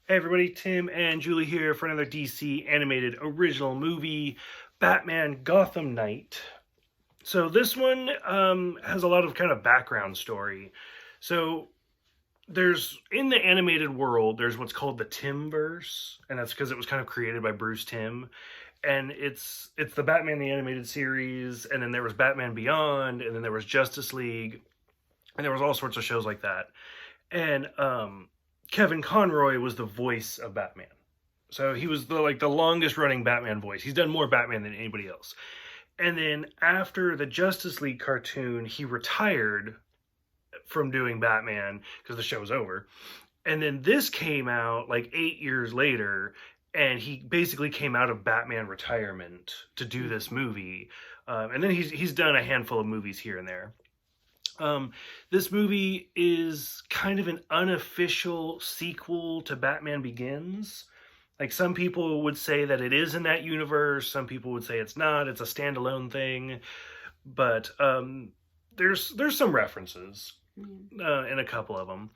Hey everybody, Tim and Julie here for another DC animated original movie, Batman Gotham Knight. So this one has a lot of kind of background story. So there's, in the animated world, there's what's called the Timverse, and that's because it was kind of created by Bruce Timm. And it's the Batman the Animated Series, and then there was Batman Beyond, and then there was Justice League, and there was all sorts of shows like that. And Kevin Conroy was the voice of Batman. So he was the longest running Batman voice. He's done more Batman than anybody else. And then after the Justice League cartoon, he retired from doing Batman because the show was over. And then this came out like 8 years later, and he basically came out of Batman retirement to do this movie. And then he's done a handful of movies here and there. This movie is kind of an unofficial sequel to Batman Begins. Like, some people would say that it is in that universe. Some people would say it's not. It's a standalone thing. But there's some references in a couple of them.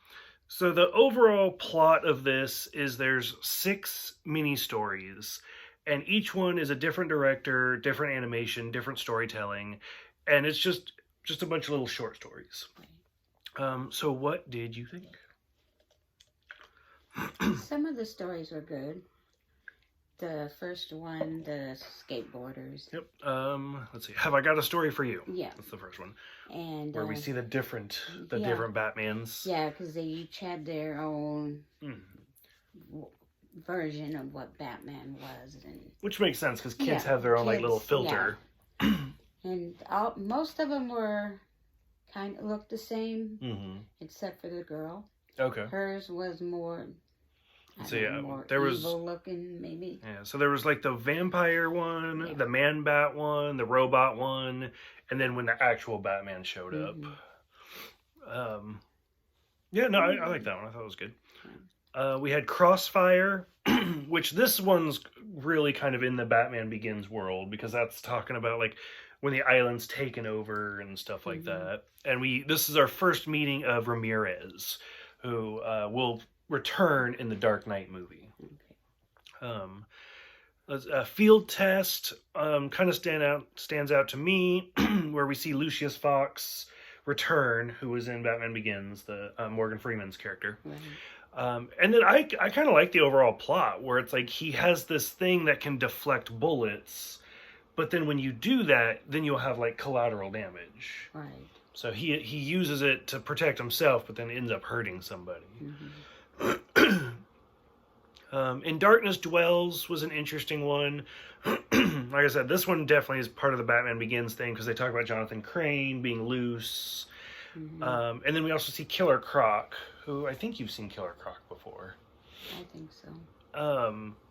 So the overall plot of this is there's 6 mini stories, and each one is a different director, different animation, different storytelling, and it's just a bunch of little short stories. So what did you think? Some of the stories were good. The first one, the skateboarders. Yep. Let's see. Have I Got a Story for You? Yeah. That's the first one. And where we see the different Batmans. Yeah, because they each had their own version of what Batman was, which makes sense because kids have their own like little filter. Yeah. And most of them were kind of looked the same, except for the girl. Okay. Hers was more. More there was evil looking, maybe. Yeah, so there was like the vampire one, the Man Bat one, the robot one, and then when the actual Batman showed up. I like that one. I thought it was good. We had Crossfire, which this one's really kind of in the Batman Begins world because that's talking about like when the island's taken over and stuff like that. And this is our first meeting of Ramirez, who will return in the Dark Knight movie. A Field Test kind of stands out to me, where we see Lucius Fox return, who was in Batman Begins, the Morgan Freeman's character. And then I kind of like the overall plot, where it's like he has this thing that can deflect bullets, but then when you do that, then you'll have like collateral damage. Right. So he uses it to protect himself, but then ends up hurting somebody. In Darkness Dwells was an interesting one. Like I said, this one definitely is part of the Batman Begins thing because they talk about Jonathan Crane being loose. And then we also see Killer Croc, who I think you've seen Killer Croc before. I think so.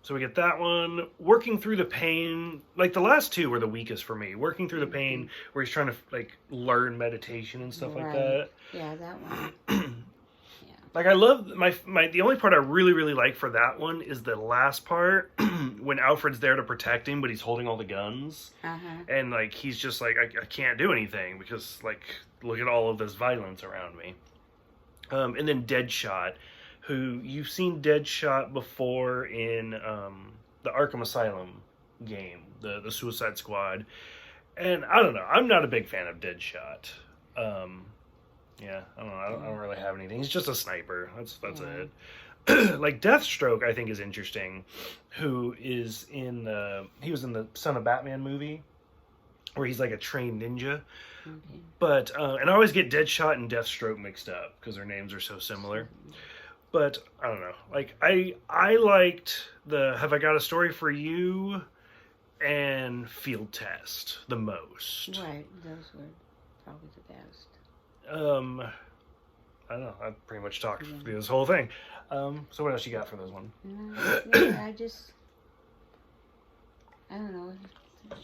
So we get that one. Working Through the Pain. Like, the last two were the weakest for me. Working Through the Pain, where he's trying to like learn meditation and stuff like that. Yeah, that one. Like, I love the only part I really, really like for that one is the last part when Alfred's there to protect him, but he's holding all the guns. And, like, he's just like, I can't do anything because, like, look at all of this violence around me. And then Deadshot, who you've seen Deadshot before in the Arkham Asylum game, the Suicide Squad. And I don't know, I'm not a big fan of Deadshot. Yeah, I don't know. I don't really have anything. He's just a sniper. That's it. Like Deathstroke, I think is interesting. Who is he was in the Son of Batman movie, where he's like a trained ninja. But and I always get Deadshot and Deathstroke mixed up because their names are so similar. But I don't know. Like I liked the Have I Got a Story for You and Field Test the most. Right, those were probably the best. I don't know. I pretty much talked through this whole thing. So what else you got for this one? I don't know.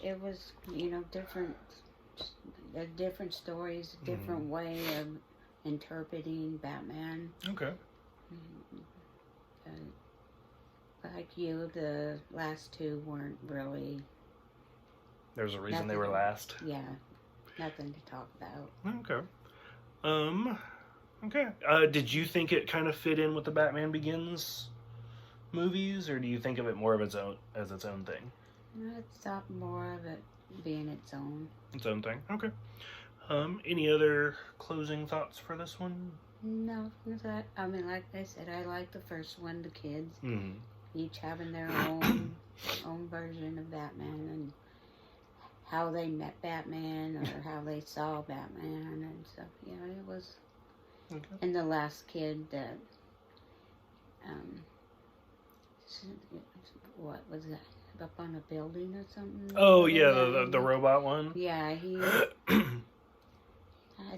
It was, different stories, different way of interpreting Batman. Okay. Like you, the last two weren't really. There's a reason they were last. Yeah, nothing to talk about. Okay. Okay. Did you think it kind of fit in with the Batman Begins movies, or do you think of it more of its own as its own thing? I thought more of it being its own. Its own thing. Okay. Any other closing thoughts for this one? No, I mean, like I said, I like the first one. The kids, Mm-hmm. each having their own version of Batman and how they met Batman or how they saw Batman and stuff. You know, it was. Okay. And the last kid that, what was that? Up on a building or something? Oh yeah, the robot one. Yeah, I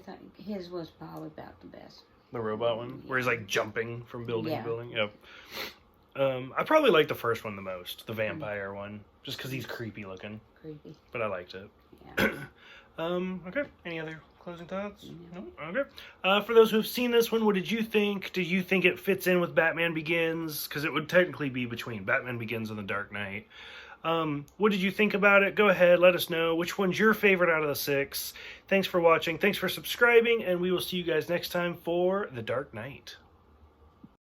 thought his was probably about the best. The robot one, where he's like jumping from building to building. Yep. I probably like the first one the most, the vampire one, just because he's creepy looking. Creepy. But I liked it. Yeah. Okay. Any other closing thoughts? No. No? Okay. For those who've seen this one, what did you think? Did you think it fits in with Batman Begins? Because it would technically be between Batman Begins and The Dark Knight. What did you think about it? Go ahead, let us know. Which one's your favorite out of the 6? Thanks for watching. Thanks for subscribing, and we will see you guys next time for The Dark Knight.